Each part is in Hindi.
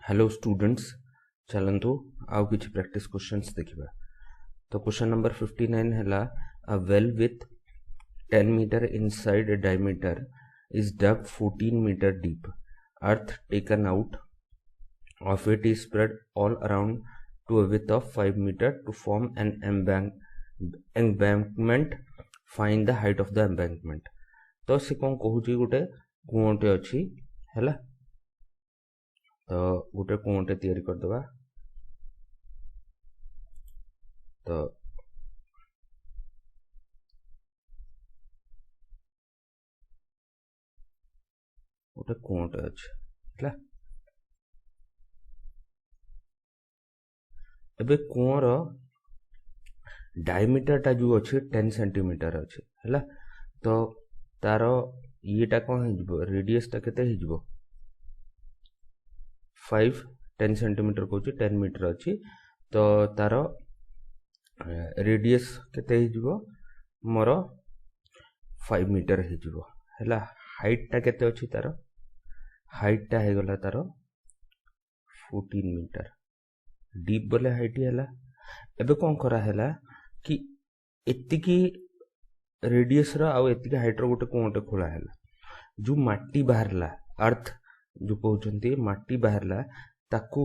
हेलो स्टूडेंट्स, चलतु आउ किछि प्रैक्टिस क्वेश्चंस देखिबा। तो क्वेश्चन नंबर 59 हैला a well with 10 metre inside a diameter is dug 14 meter deep. Earth taken out of it is spread all around to a width of 5 meter to form an embankment. Find the height of the embankment. तो से कौन कहूची गोटे कुओटे अच्छी हैला। तो गोटे कुओटे तैयारी करदबा। तो गोटे कुओटे अच्छे हैला। एबे कुओर डायमीटर टा जो अच्छे 10 सेंटीमीटर अच्छे हैला। तो तार येटा कौन हो रेडियस टा केते हो 5 10 सेंटीमीटर कहूँ 10 मीटर अच्छी। तो तार रेडियस केते हो मोर 5 मीटर हो हैला। हाइट टा केते अच्छी तार हाइट टा है गला तार 14 मीटर डीप बोले हाइट हैला। एबे कौन करा हैला कि एतिकी रेडियस रो आउ एतिकी हाइट रो गोटे कोंटे खोला हैला। जो माटी बाहरला अर्थ जो कहउचंती माटी बाहरला ताकू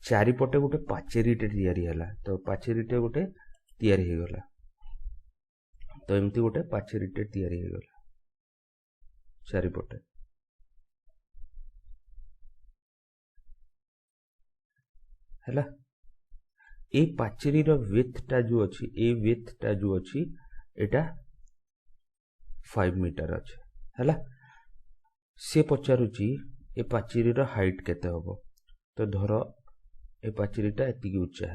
चारिपटे गोटे पाचेरीटे तैयारी हैला। तो पाचेरीटे गोटे तैयारी हो गला। तो एमती गोटे पाचेरीटे तैयारी हो गला चारिपटे हैला। ए पाचेरी रो विड्थ टा जो अछि ए विड्थ टा जो अछि एटा 5 मीटर अछि हैला। से पचारुची ए पाचेरी रो हाइट केते होबो। तो धर ए पाचेरीटा एतिकी उच्चा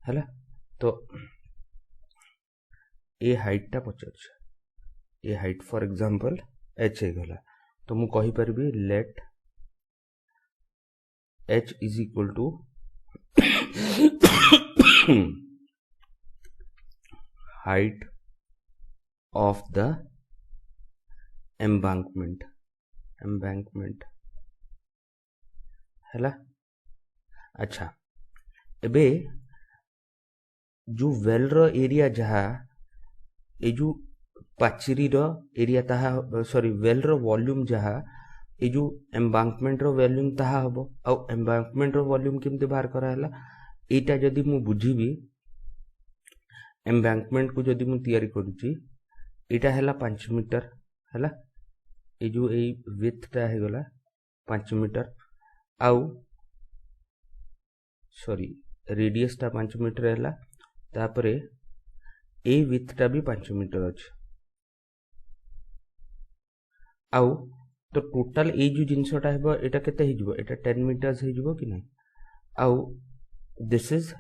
हैला। तो ए हाइट टा पचारुछ a height for example h हे गला। तो मु कहि परबी let h is equal to height of the embankment हैला। अच्छा एबे जो वेल रो एरिया जहा ए जो पाचेरी रो एरिया ताहा सॉरी वेल रो वॉल्यूम जहा ए जो एम्बांकमेंट रो वॉल्यूम ताहा हबो। आ एम्बांकमेंट रो वॉल्यूम केमते बाहर करा हैला एटा जदी मु बुझीबी एम्बांकमेंट को जदी मु तैयारी करूची एटा हैला 5 मीटर हैला। ए जो ए विड्थ ता हे गला 5 मीटर आउ सॉरी रेडियस ता 5 मीटर हैला। तापरे ए विड्थ ता भी 5 मीटर अछि आउ तो टोटल ए जो जिनसटा हेबो एटा केते हिजबो एटा 10 मीटर्स हिजबो कि नै। आउ this is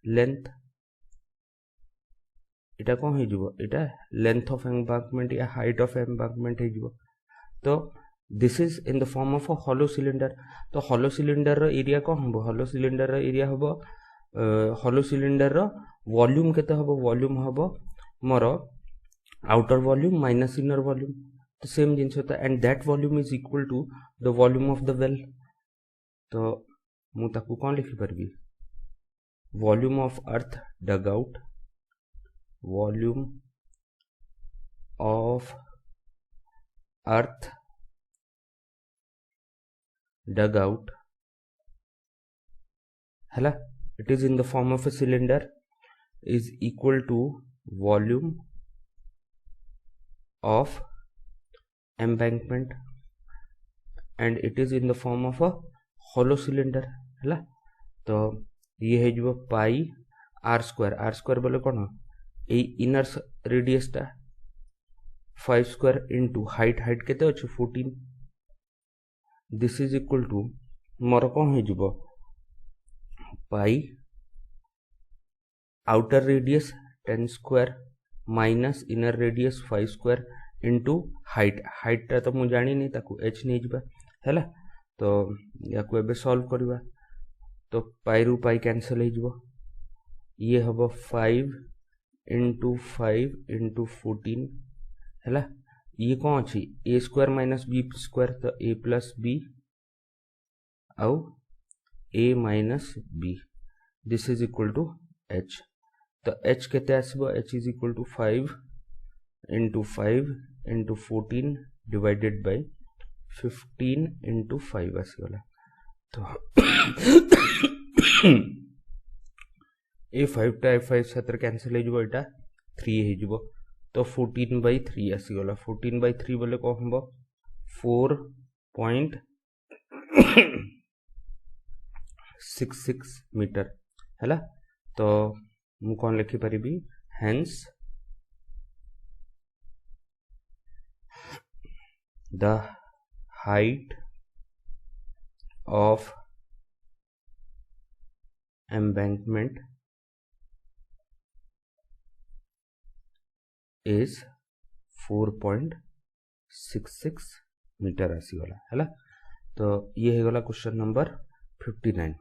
length Etah cone हिजबो Etah length of एम्बांकमेंट या हाइट ऑफ एम्बांकमेंट हिजबो। तो this is in the form of a hollow cylinder. तो हॉलो सिलेंडर रो एरिया कोन हबो हॉलो सिलेंडर रो एरिया हबो हॉलो सिलेंडर रो वॉल्यूम केते हबो वॉल्यूम हबो मोर outer volume minus inner volume. तो सेम जिनस होता and that volume is equal to the volume of the well. तो मु ताकू कोन लिखि परबी volume of earth dug out volume of earth dug out हैला। It is in the form of a cylinder is equal to volume of embankment and it is in the form of a hollow cylinder हैला। तो ये है जो पाई r स्क्वायर बोले कौन ए इनर रेडियस टा 5 स्क्वायर इनटू हाइट केते अछि 14 दिस इज इक्वल टू मोर कौन है जो pi outer radius 10 square minus inner radius 5 square into height टा तो मु जानी नहीं ताकू h नहीं जिबा हैला। तो याकू एबे सॉल्व करबा। तो पाई रु पाई कैंसिल हो जिवो ये हबो 5 into 5 into 14 हैला। ये कौन अच्छी A square minus B square तो ए प्लस बी आउ A minus B this is equal to H तो एच केते आसीबो H is equal to 5 into 5 into 14 divided by 15 into 5 आसीगला तो ए 5 टा 5 साथ कैंसिल हो जिवो एटा 3 हो जिवो तो 14 by 3 आसीगला 14 by 3 बोले कौन हमबो 4.66 मीटर हैला तो मु कौन लिखि परिबी hence the height of embankment is 4.66 metre आसीगला हैला तो ये है गला क्वेश्चन नंबर 59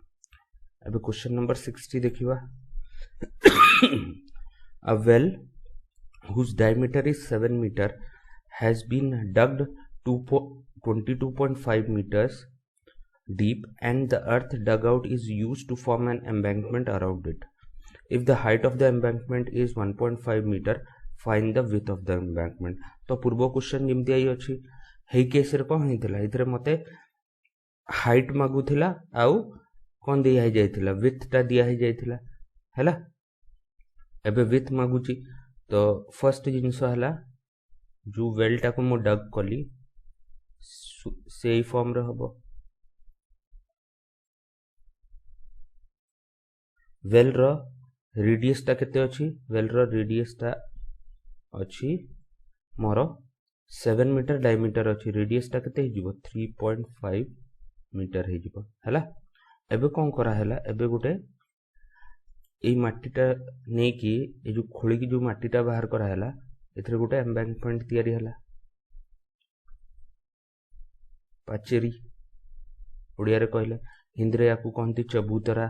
अब क्वेश्चन नंबर 60 देखिबा a well whose diameter is 7 meter has been dug 22.5 meters deep and the earth dug out is used to form an embankment around it. If the height of the embankment is 1.5 meter, find the width of the embankment. तो पूर्व क्वेश्चन जमती आई अच्छी हे केस रे कौन होइतिला इधर मते हाइट मागुथिला आउ कौन दिया ही जाइथिला विथ ता दिया ही जाइथिला हैला एबे विथ मागुची तो फर्स्ट जिंस हला जो वेल टा को मो डग कली से फॉर्म रे हबो वेल रो रेडियस ता केते अछि वेल रो रेडियस ता अछि मोर 7 मीटर डायमीटर अछि रेडियस ता केते हिजिबो 3.5 मीटर हिजिबो हैला एबे कोन करा हैला एबे गुटे ए माटीटा नै कि ए जो खोली की जो माटीटा बाहर करा हैला एथरे गुटे एम्बैंकमेंट तयारी हैला पाचेरी ओडिया रे कहले हिंदी रे याकू कहंती चबूतरा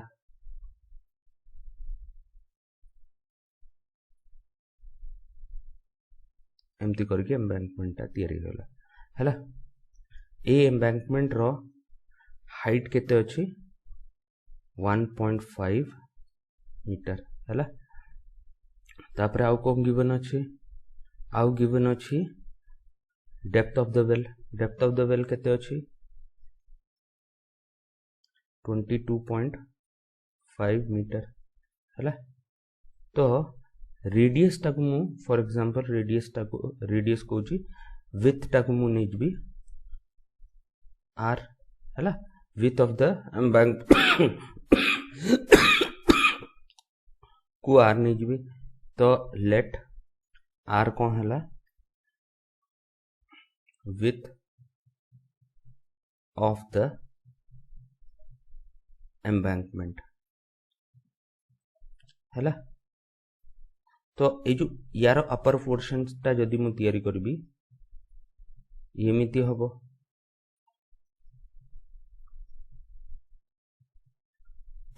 एमती करके एम्बैंकमेंट ता तयारी होला हैला ए एम्बैंकमेंट रो हाइट केते अछि 1.5 मीटर हैला तापर आउ कोन गिवन अछि आउ गिवन अछि डेप्थ ऑफ द वेल केते अछि 22.5 मीटर हैला तो रेडियस टाकु मु फॉर एग्जांपल रेडियस कोची विथ टाकु मु नै जबी आर हैला विथ ऑफ द एम्बैंक को आर नै जबी तो लेट आर कोन हैला विथ ऑफ द एम्बैंकमेंट हैला तो ए जो यार अपर पोर्शन ता जदी मु तयारी करबी एमिति हबो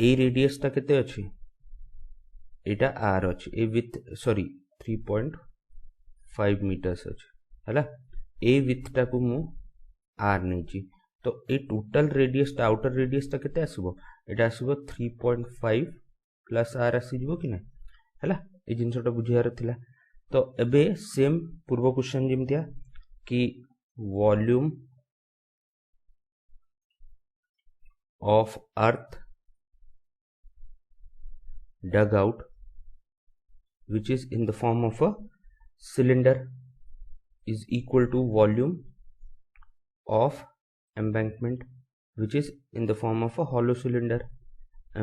ए रेडियस ता केते अछि एटा आर अछि ए विथ सॉरी 3.5 मीटर्स अछि हैला ए विथ ता को मु आर नै छी तो ए टोटल रेडियस ता आउटर रेडियस ता केते आसीबो एटा आसीबो 3.5 प्लस आर आसी जिवो कि नै हैला ए जिनसटा बुझियार थिला तो एबे सेम पूर्व क्वेश्चन जिमतिया कि volume of earth dug out which is in the form of a cylinder is equal to volume of embankment which is in the form of a hollow cylinder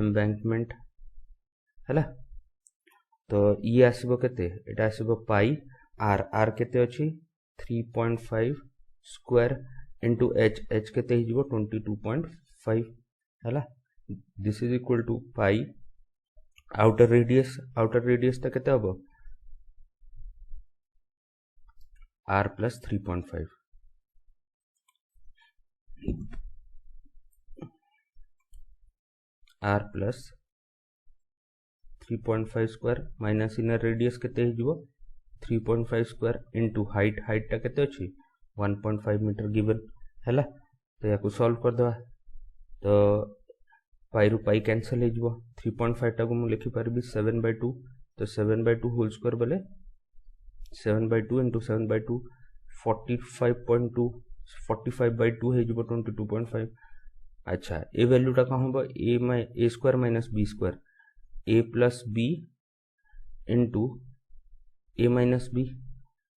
embankment हैला तो ये आसीबो केते एटा आसीबो पाई आर केते अछि 3.5 स्क्वायर इनटू एच केते हिजबो 22.5 हैला this is equal to pi outer radius ता केते हबो r plus 3.5 r plus 3.5 square minus inner radius केते हिजबो 3.5 स्क्वायर इंटू हाइट हाइटा केते अछि 1.5 मीटर गिवन हैला। तो या सॉल्व कर दवा तो पाई रु पाई कैंसल हो जिवो 3.5 टा को मु लिखि परबी 7/2 तो 7/2 होल स्क्वायर बोले 7/2 इंटू 7/2 45.2 45/2 हो जिवो 22.5। अच्छा ए वैल्यू टा कौन हम ए स्क्वायर माइनस बी स्क्वायर ए प्लस बी इंटू ए माइनस बी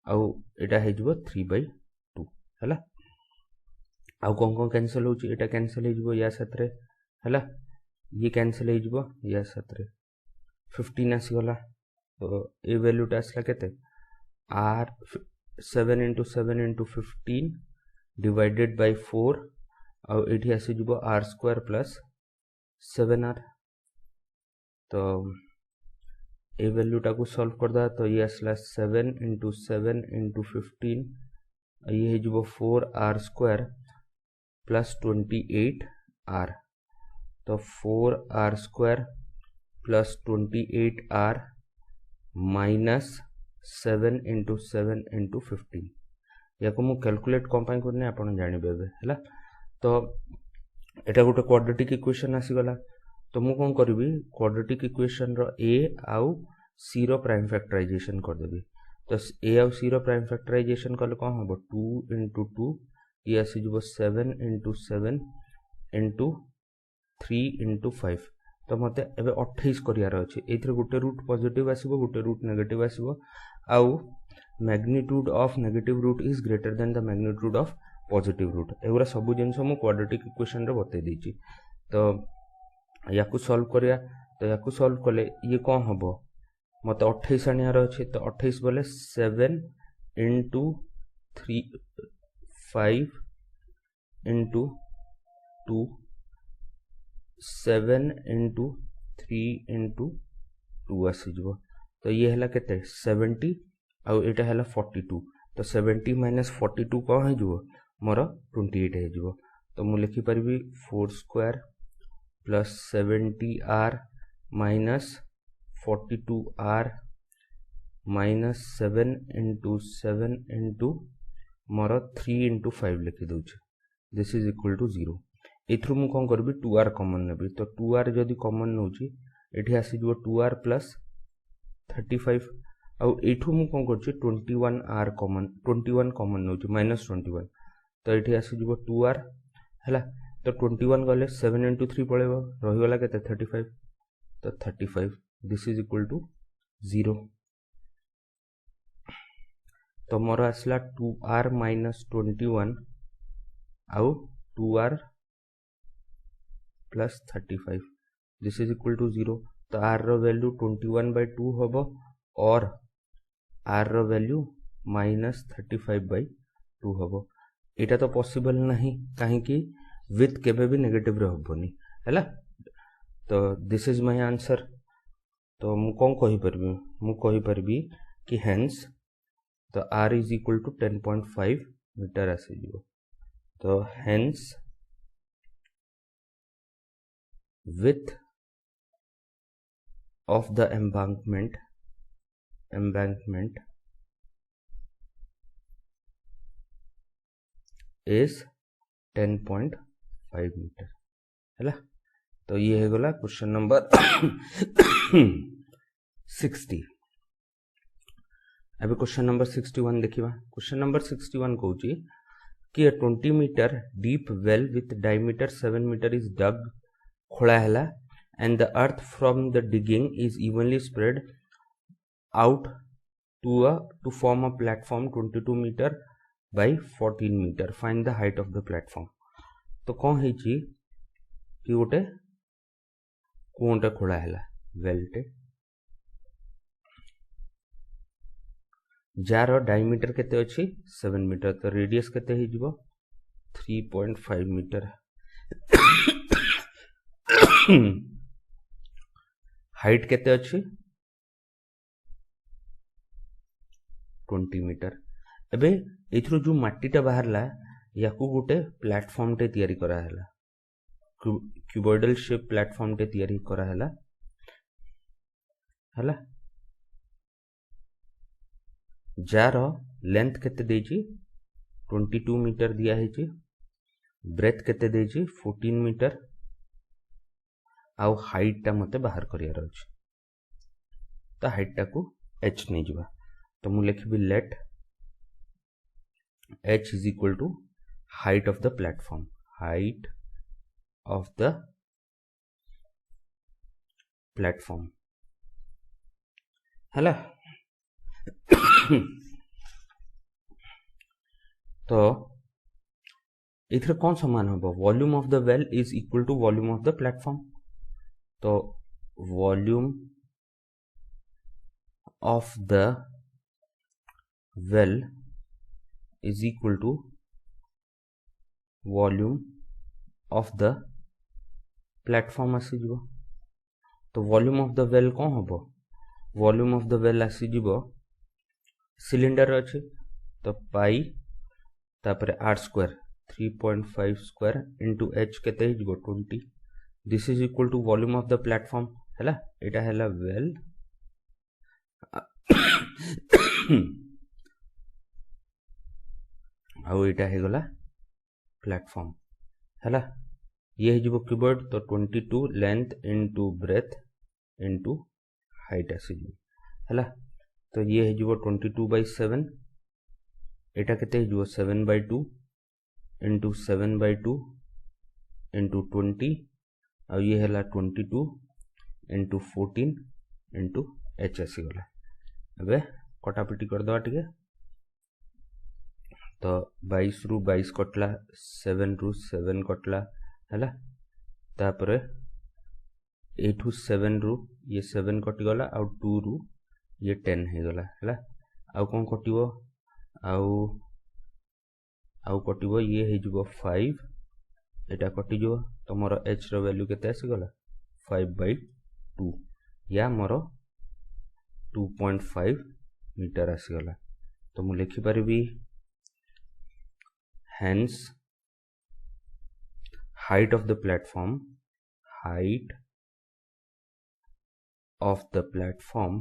आउ एटा हो जिवो 3/2 हैला। आउ कौन कैंसल होची एटा कैंसल हो जिवो या साथ रे हैला ये कैंसल हो जिवो या साथ रे 15 आसी गला। तो ए वैल्यू टा आसला केते r 7 into 7 into 15 divided by 4 आउ एठी आसी जिवो आर स्क्वायर प्लस 7r। तो ए वैल्यू टा को सॉल्व कर दा तो ये आसला 7 इंटू 7 इंटू 15 ये है जिवो 4r स्क्वायर प्लस 28r। तो 4r square plus 28r minus 7 into 7 into 15 या को मु कैलकुलेट कौन पाई करने आपण जानि बेबे हैला। तो एटा गोटे क्वाड्रेटिक इक्वेशन आसी गला। तो मु कौन करबी क्वाड्रेटिक इक्वेशन रो ए आउ सी रो प्राइम फैक्टराइजेशन कर देबी। तो ए आउ सी रो प्राइम फैक्टराइजेशन कले कौन हम 2 इंटू 2 ये आसी जिवो 7 इंटू 7 इंटू 3 इंटू 5। तो मते एबे 28 करियार अछि एथरे गोटे रूट पॉजिटिव आसीबो गोटे रूट नेगेटिव आसीबो आउ magnitude of negative root is greater than the magnitude of positive root एगुरा सब जिनस मु क्वाड्रेटिक इक्वेशन रे बतै देछि। तो याकू सॉल्व करिया तो याकू सॉल्व कले ये कौन हबो मते 28 आनियार अछि। तो 28 बोले 7 इंटू 3 5 इंटू 2 7 इंटू 3 इंटू 2 आसी जिवो। तो ये हला केते 70 आउ एटा हला 42। तो 70 माइनस 42 कौन है जिवो मोर 28 है जिवो। तो मु लिखि परबी 4 square plus 70r minus 42r minus 7 into 7 into मोर 3 इंटू 5 लिखि दउछि दिस इज इक्वल टू 0। एथरु मु कौन करबी 2r कॉमन नेबी। तो 2r जदि कॉमन नउछि एठी आसी जिवो 2r प्लस 35 आउ एठु मु कौन करछि 21r कॉमन 21 कॉमन नउछि माइनस 21। तो एठी आसी जिवो 2r हैला। तो 21 गले 7 इंटू 3 पळेबो रहि गला केते 35। तो 35 दिस इज इक्वल टू 0। तो मोर आसला 2r माइनस 21 आउ 2r plus 35 this is equal to 0। तो r रो वैल्यू 21/2 होबो और r रो वैल्यू माइनस 35/2 होबो। एटा तो पॉसिबल नहीं काहे कि विथ केबे भी नेगेटिव रे होबोनी हैला। तो दिस इज माय आंसर। तो मु कोन कहि परबी कि हेंस तो r is equal to 10.5 metre आसी जिवो। तो hence width of the embankment is 10.5 metre हैला। तो ये है गला क्वेश्चन नंबर 60। अबे क्वेश्चन नंबर 61 देखिबा। क्वेश्चन नंबर 61 कहूची कि 20 metre deep well with diameter 7 metre is dug खोला हैला and the earth from the digging is evenly spread out to form a platform 22 meter by 14 meter. Find the height of the platform. तो कौन है कि गोटे कोनटे खोला हैला वेलटे जार डायमीटर केते अछि 7 मीटर। तो रेडियस केते हे जिवो 3.5 मीटर। हाइट केते अछि 20 मीटर। एबे एथरो जो माटीटा बाहरला याकू गोटे प्लेटफॉर्म टे तयारी करा हैला क्यूबॉइडल शेप प्लेटफॉर्म टे तयारी करा हैला। जार लेंथ केते देछि 22 मीटर दिया है, ब्रेथ केते देछि 14 मीटर, आउ हाइट टा मते बाहर करियार अछि। तो हाइट टा को h नहीं जिबा, तो मु लिखबी let h is equal to height of the platform, height of the platform हैला। तो इधर कौन समान होगा, volume of the well is equal to volume of the platform. तो volume of the well is equal to volume of the platform आसीजिबो। तो वॉल्यूम ऑफ द वेल कौन होबो, वॉल्यूम ऑफ द वेल आसीजिबो सिलिंडर अच्छे, तो पाई तापर R square 3.5 square into H केते हिजबो 20, this is equal to volume of the platform हैला। एटा हैला वेल आउ एटा हे गला प्लेटफॉर्म हैला। ये हिजबो क्यूबॉइड, तो 22 length into breadth into height आसीजी हैला। तो ये हिजबो 22/7, एटा केते हिजबो 7/2 इंटू 7/2 इंटू 20, और ये हैला 22 इंटू 14 इंटू एच आसी गला। अबे कटापिटी कर दवा टिके, तो 22 रु 22 कटला, 7 रु 7 कटला हैला। तापरे 8 रु 7 रु ये 7 कटि गला, आउ 2 रु ये 10 हे गला हैला। आउ कोन कटिवो, आउ कटिवो ये हे जिवो 5, एटा कटि जो, तो मोर h रो वैल्यू केते आसी गला 5/2, या मोर 2.5 मीटर आसी गला। तो मु लिखि परबी hence height of the platform, height of the platform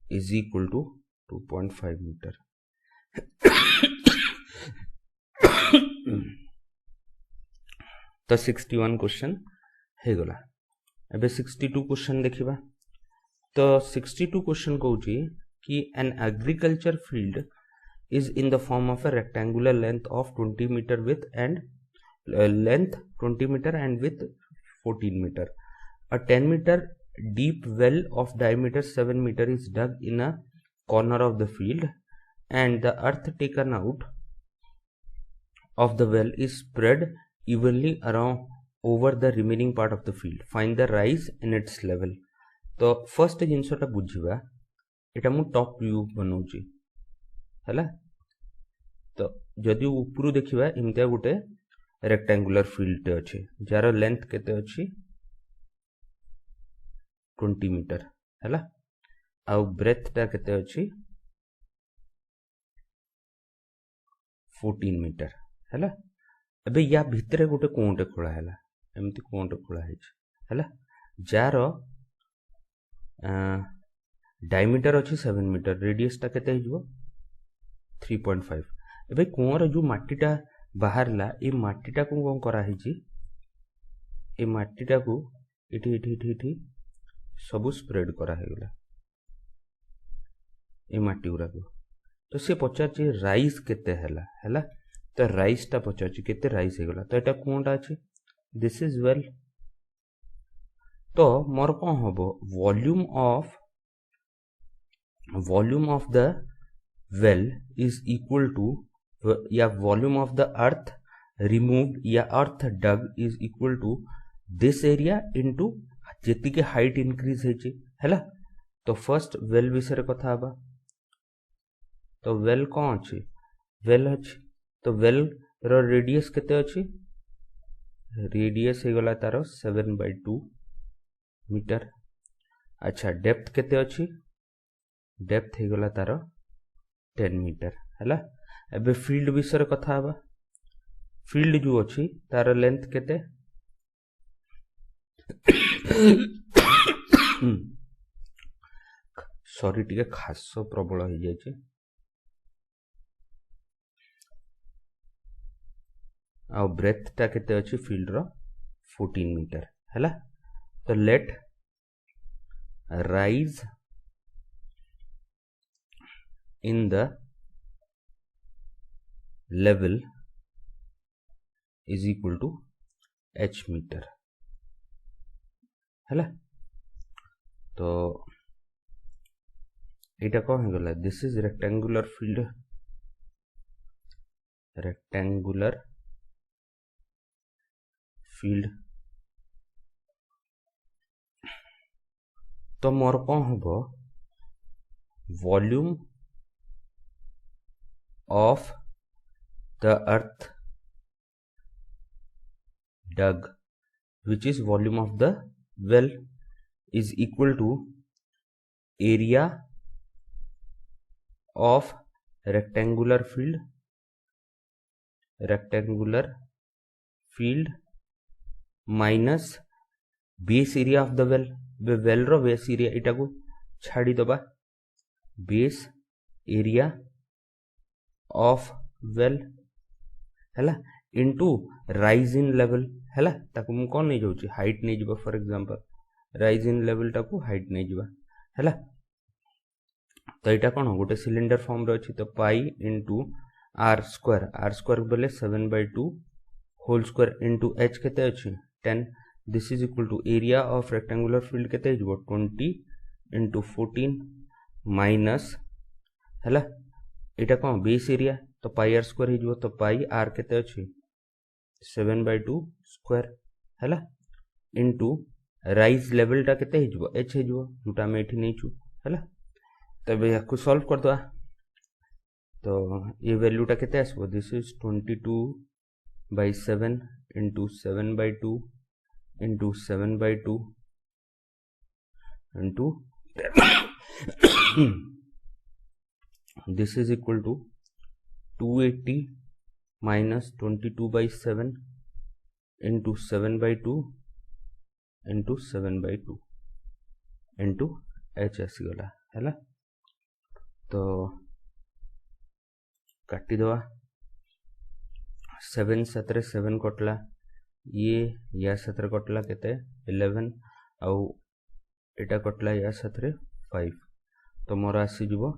is equal to 2.5 meter। तो 61 क्वेश्चन हे गला। एबे 62 क्वेश्चन देखिबा। तो 62 क्वेश्चन कहूची कि an agriculture field is in the form of a rectangular length of 20 meter width and length 20 meter and width 14 meter. A 10 meter deep well of diameter 7 meter is dug in a corner of the field and the earth taken out of the well is spread evenly around over the remaining part of the field. Find the rise in its level. तो फर्स्ट जिनसटा बुझिबा, एटा मु टॉप व्यू बनौची हैला। तो जदि ऊपर देखिबा इमतिया गुटे रेक्टेंगुलर फील्ड अच्छे, जार लेंथ केते अच्छी 20 मीटर हैला, आउ ब्रेथ टा केते अच्छी 14 मीटर हैला। एबे या भितरे गुटे कोंटे खोला हैला, एमती कोंटे खोला हैछ हैला, जार डायमीटर अच्छी 7 मीटर, रेडियस टा केते हिजबो 3.5। एबे कोर जो माटीटा बाहरला, ए माटीटा को कोन करा हिची, ए माटीटा को इठी इठी इठी इठी सब स्प्रेड करा हेगला ए माटी गुरा को। तो से पचाची राइज केते हैला हैला, तो राइज टा पचाची केते राइज हेगला। तो एटा कोनटा अछि, दिस इज वेल। तो मोर कोन हबो, volume of the well is equal to, या volume of the earth removed या earth dug is equal to this area into जेति के हाइट इंक्रीज हेची हैला। तो फर्स्ट वेल विषय कथा हबा। तो वेल कौन अछि, वेल अछि, तो वेल रो रेडियस केते अछि, रेडियस हे गला तारो 7/2 मीटर। अच्छा डेप्थ केते अछि, डेप्थ हे गला तारो 10 मीटर हैला। एबे फील्ड विषय कथा हबा। फील्ड जो अछि तार लेंथ केते सॉरी टिके खास प्रबल हो जाए आ ब्रेथ टा केते अछि फील्ड रो 14 मीटर हैला तो let rise in the level is equal to h metre हैला तो एटा कौन हो गला दिस इज रेक्टेंगुलर फील्ड तो मोर कौन हम volume of the earth dug which is volume of the well is equal to area of rectangular field minus base area of the well रो base area इटा को छाड़ी दबा base area of well हैला into rise in level हैला ताको मु कोन नै जाउची हाइट नै जिबा for example rise in level ताको हाइट नै जिबा हैला तो एटा कोन गोटे सिलिंडर फॉर्म रे अछि तो पाई into r square बोले 7/2 होल स्क्वायर into h केते अछि 10 this is equal to area of rectangular field केते जिवो 20 into 14 माइनस हैला एटा कोन बेस एरिया तो पाई r स्क्वायर ही जिवो तो पाई r केते अछि 7/2 स्क्वायर हैला इनटू राइज लेवल टा केते हे जिवो h हे जिवो जोटा में एठी नै छु हैला तबे याकु सॉल्व कर दवा तो ये वैल्यू टा केते आसबो this is 22/7 into 7/2 into 7/2 into this is equal to 280 minus 22/7 into 7/2 into 7/2 into h आसीगला हैला तो काटी दवा 7 7 7 कटला ये या 7 कटला केते 11 आउ एटा कटला या 7 5 तो मोर आसी जिवो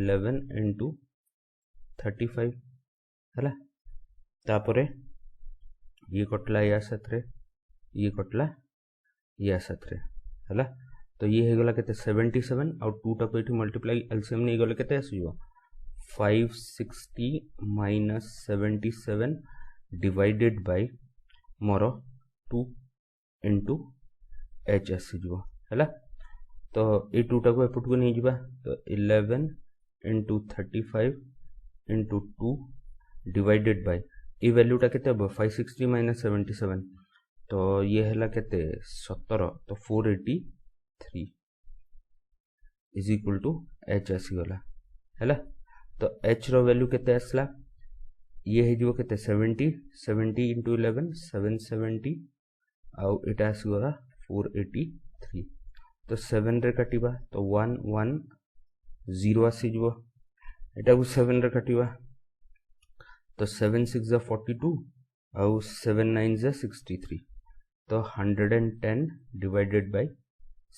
11 into 35 हैला तापरे ये कटला या 7 ये कटला या 7 हैला तो ये हे गला केते 77 और 2 टा को एठी मल्टीप्लाई एलसीएम नै गले केते आसीबो 560 minus 77 divided by more 2 into h आसीबो हैला तो ए 2 टा को एपुट को नै जिबा तो 11 into 35 into 2 divided by A value टा केते हो 560 minus 77 तो ये हैला केते 17 तो 483 is equal to h आसी गला हैला तो h रो वैल्यू केते आसला ये हे जो केते 70 into 11 770 आउ एटा आसी गला 483 तो 7 रे काटिबा तो 1 1 0 आसी जबो एटा को 7 रे काटिबा तो 7 6 जा 42 आउ 7 9 जा 63 तो 110 divided by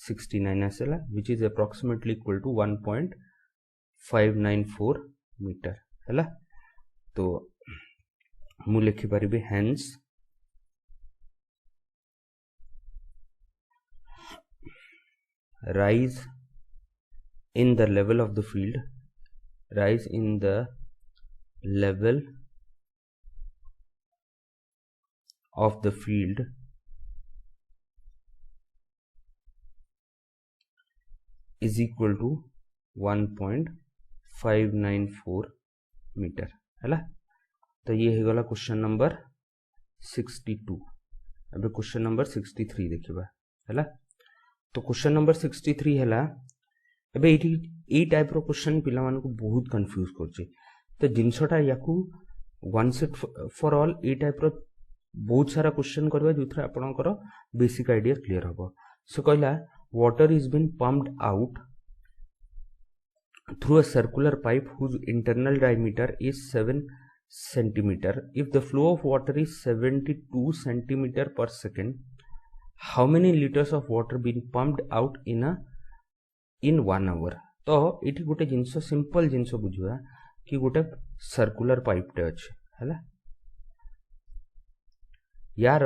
69 आसेला which is approximately equal to 1.594 metre हैला तो मु लिखि परिबे hence rise in the level of the field is equal to 1.594 metre हैला तो ये हे गला क्वेश्चन नंबर 62 अबे क्वेश्चन नंबर 63 देखिबा हैला तो क्वेश्चन नंबर 63 हैला अबे ई टाइप रो क्वेश्चन पिला मान को बहुत कंफ्यूज करछे तो जिनसटा याकू वन सेट फॉर ऑल ई टाइप रो बहुत सारा क्वेश्चन करबा जोथरा आपनकर बेसिक आईडिया क्लियर होबो सो कहला water is been pumped out through a circular pipe whose internal diameter is 7 centimeter. If the flow of water is 72 centimeter per second, how many liters of water been pumped out in 1 hour? तो इटी गोटे जिनस सिंपल जिनस बुझा कि गोटे सर्कुलर पाइपटे अच्छे है यार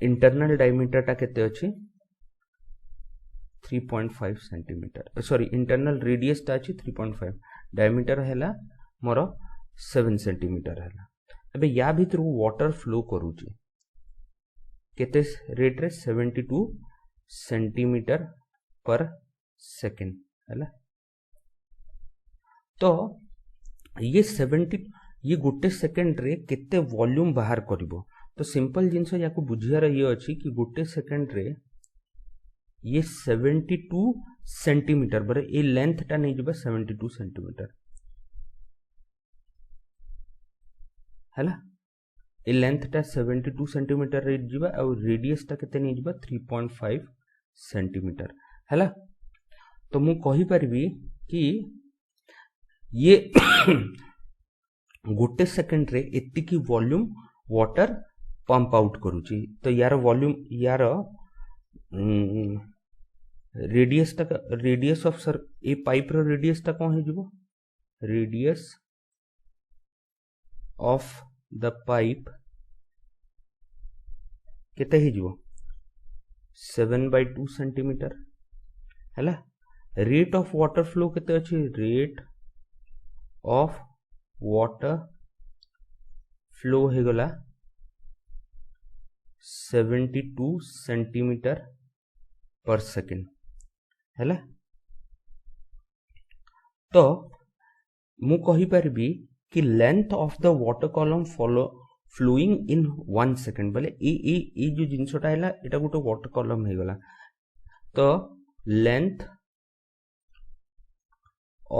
इंटरनल डायमीटरटा केते अच्छी 3.5 सेंटीमीटर सॉरी इंटरनल रेडियसटा अच्छी 3.5 डायमीटर है मोर 7 सेंटीमीटर है एबे या भीतर वाटर फ्लो करूची केते रेट रे 72 सेंटीमीटर पर सेकेंड है तो ये 70 ये गोटे सेकेंड रे केते वॉल्यूम बाहर करिवो तो सिंपल जिनस या बुझियार ये अच्छी कि गोटे सेकेंड रे ये 72 सेंटीमीटर बरे ये लेंथ टा नहीं जबा 72 सेंटीमीटर हैला ये लेंथ टा 72 सेंटीमीटर रे जबा और रेडियस टा केते नहीं जबा 3.5 सेंटीमीटर हैला तो मु कहि परबी कि ये गोटे सेकेंड रे एति की वॉल्यूम वाटर पंप आउट करूची तो यार वॉल्यूम यार radius of sir a pipe रो रेडियस टा कोन हे जबो रेडियस ऑफ द पाइप केते हे जबो 7/2 सेंटीमीटर हैला रेट ऑफ वाटर फ्लो केते अछि रेट ऑफ वाटर फ्लो हे गला 72 सेंटीमीटर पर सेकेंड है तो मु कहि परबी कि length of the water column flowing in 1 second बोले ए जो जिनसटा है एटा गोटे वाटर कॉलम हे गला तो length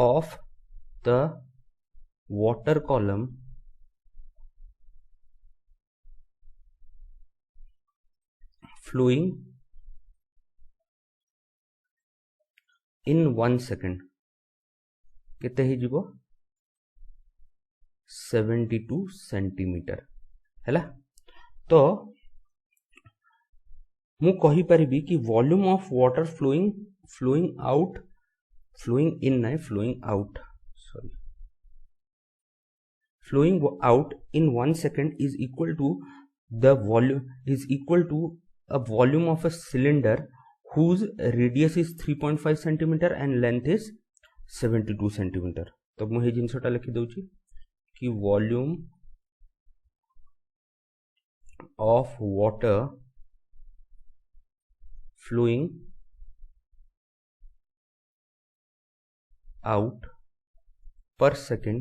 of the water column flowing in 1 second केते ही जीवो 72 सेंटीमीटर हैला तो मु कहि परिबी कि volume of water flowing out in 1 second is equal to a volume of a cylinder whose radius is 3.5 centimeter and length is 72 centimeter तो मुझे जिनसटा लिखि दउची कि volume of water flowing out per second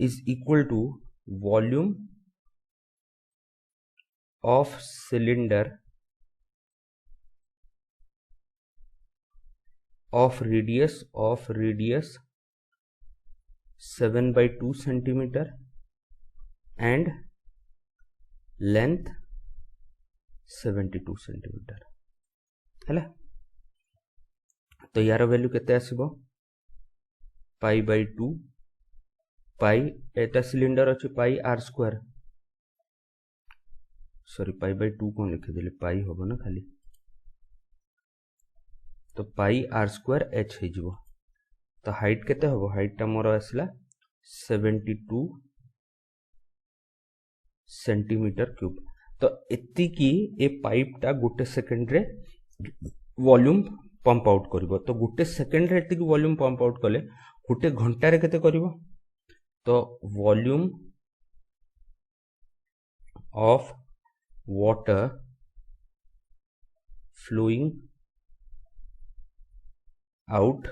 is equal to volume of cylinder of radius 7/2 centimeter and length 72 centimeter है तो यार वैल्यू केते आसीबो π/2 पाई एटा सिलिंडर अच्छे पाई आर स्क्वायर सॉरी π/2 कौन लिखे दिले पाई होबो ना खाली तो पाई आर स्क्वायर एच हे जिवो तो हाइट केते होबो हाइट टा मोर आसला 72 सेंटीमीटर क्यूब तो एति की ए पाइप टा गोटे सेकंड रे वॉल्यूम पंप आउट करिवो तो गोटे सेकंड रे एति की वॉल्यूम पंप आउट कले गोटे घंटा रे केते करिवो तो volume of water flowing out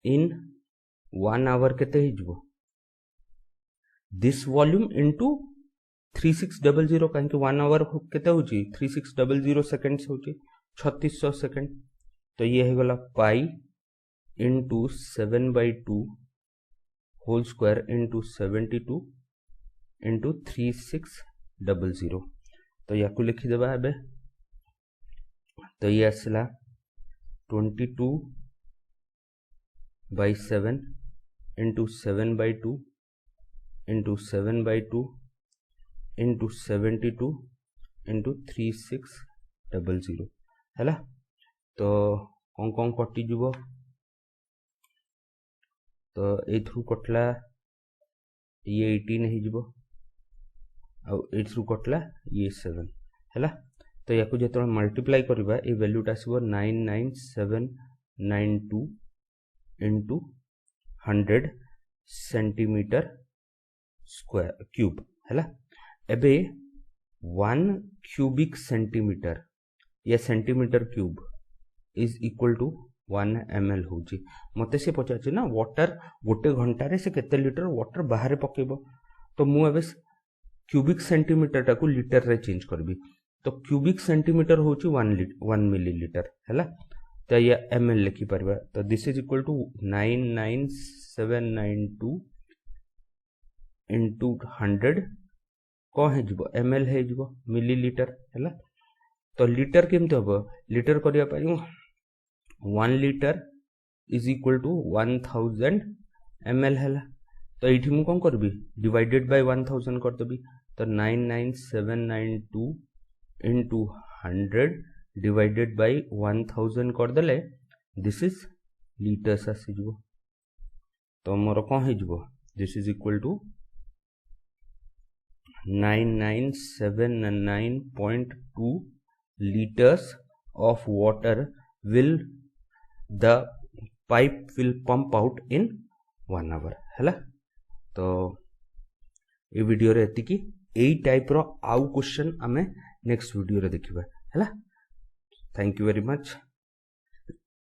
in 1 hour केते हिजबो दिस वॉल्यूम इनटू 3600 काहे कि 1 आवर केते होची 3600 सेकंड्स होची 3600 सेकंड तो ये हे गला pi into 7/2 whole square into 72 into 3600 तो या लिखिदेबा एबे तो ये आसला 22/7 इंटू 7/2 इंटू 7/2 इंटू 72 इंटू 3600 है। तो कौन कौन कटिज तो एथरू कटला ये 18 हो कटला ये 7 है। तो या जो मल्टीप्लाई करवा ये वैल्यूटा आसो 99792 इंटू 100 सेंटीमीटर स्क्वायर क्यूब है। एबे 1 क्यूबिक सेंटीमीटर या centimetre cube is equal to 1 ml हूँ। मत से पचार ना वाटर गोटे घंटे से केते लिटर वाटर बाहर पकेब तो मुझे क्यूबिक सेंटीमीटर टाको लिटर रे चेंज करबी तो क्यूबिक सेंटीमीटर हूँ 1 मिलीलीटर है। तो ये ml लिखि पार तो this is equal to 99792 into 100 कौन हो ml हो मिलीलीटर है। तो लिटर केमती हम लिटर करने 1 litre is equal to 1000 ml है। तो ये मुझे कौन करी डिवाइडेड बाय 1000 करदेवी तो 99792 इंटू 100 डिवाइडेड बाय 1000 करदे दिस इज लीटर्स आसीज। तो मोर कौन हो this is equal to 9979.2 liters of water will the pipe will pump out in 1 hour है। तो ये वीडियो रे एतिकी एई टाइप रो आउ क्वेश्चन आमे नेक्स्ट वीडियो रे देखिबा है। Thank you very much.